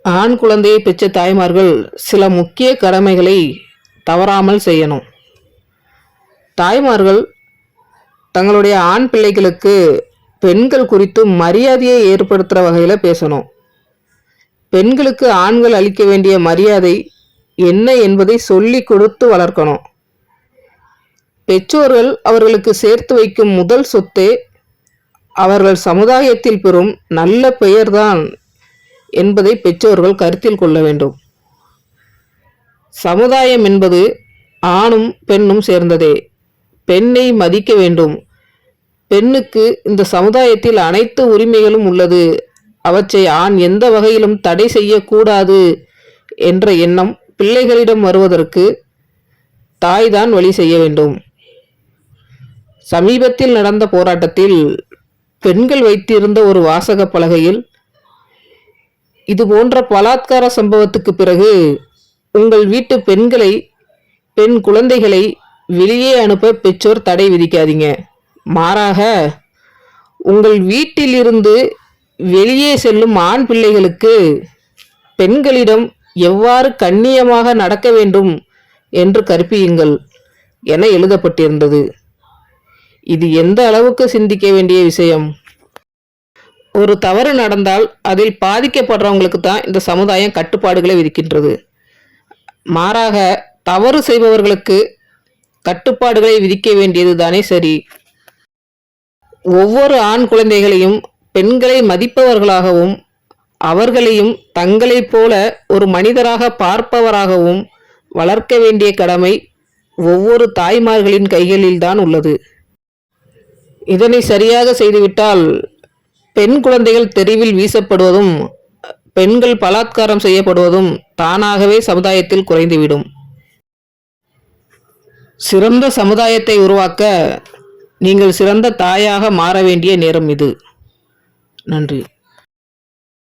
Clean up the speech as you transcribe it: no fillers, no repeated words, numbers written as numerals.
ஆண் குழந்தையை பெற்ற தாய்மார்கள் சில முக்கிய கடமைகளை தவறாமல் செய்யணும். தாய்மார்கள் தங்களுடைய ஆண் பிள்ளைகளுக்கு பெண்கள் குறித்து மரியாதையை ஏற்படுத்துகிற வகையில் பேசணும். பெண்களுக்கு ஆண்கள் அளிக்க வேண்டிய மரியாதை என்ன என்பதை சொல்லி கொடுத்து வளர்க்கணும். பெற்றோர்கள் அவர்களுக்கு சேர்த்து வைக்கும் முதல் சொத்தே அவர்கள் சமுதாயத்தில் பெறும் நல்ல பெயர்தான் என்பதை பெற்றோர்கள் கருத்தில் கொள்ள வேண்டும். சமுதாயம் என்பது ஆணும் பெண்ணும் சேர்ந்ததே. பெண்ணை மதிக்க வேண்டும். பெண்ணுக்கு இந்த சமுதாயத்தில் அனைத்து உரிமைகளும் உள்ளது, அவற்றை ஆண் எந்த வகையிலும் தடை செய்யக்கூடாது என்ற எண்ணம் பிள்ளைகளிடம் வருவதற்கு தாய்தான் வழி செய்ய வேண்டும். சமீபத்தில் நடந்த போராட்டத்தில் பெண்கள் வைத்திருந்த ஒரு வாசக பலகையில், இது போன்ற பலாத்கார சம்பவத்துக்கு பிறகு உங்கள் வீட்டு பெண் குழந்தைகளை வெளியே அனுப்ப பெற்றோர் தடை விதிக்காதீங்க. மாறாக உங்கள் வீட்டிலிருந்து வெளியே செல்லும் ஆண் பிள்ளைகளுக்கு பெண்களிடம் எவ்வாறு கண்ணியமாக நடக்க வேண்டும் என்று கற்பியுங்கள் என எழுதப்பட்டிருந்தது. இது எந்த அளவுக்கு சிந்திக்க வேண்டிய விஷயம். ஒரு தவறு நடந்தால் அதில் பாதிக்கப்படுறவங்களுக்கு தான் இந்த சமுதாயம் கட்டுப்பாடுகளை விதிக்கின்றது. மாறாக தவறு செய்பவர்களுக்கு கட்டுப்பாடுகளை விதிக்க வேண்டியது தானே சரி. ஒவ்வொரு ஆண் குழந்தைகளையும் பெண்களை மதிப்பவர்களாகவும் அவர்களையும் தங்களைப் போல ஒரு மனிதராக பார்ப்பவராகவும் வளர்க்க வேண்டிய கடமை ஒவ்வொரு தாய்மார்களின் கைகளில்தான் உள்ளது. இதனை சரியாக செய்துவிட்டால் பெண் குழந்தைகள் தெருவில் வீசப்படுவதும் பெண்கள் பலாத்காரம் செய்யப்படுவதும் தானாகவே சமுதாயத்தில் குறைந்துவிடும். சிறந்த சமுதாயத்தை உருவாக்க நீங்கள் சிறந்த தாயாக மாற வேண்டிய நேரம் இது. நன்றி.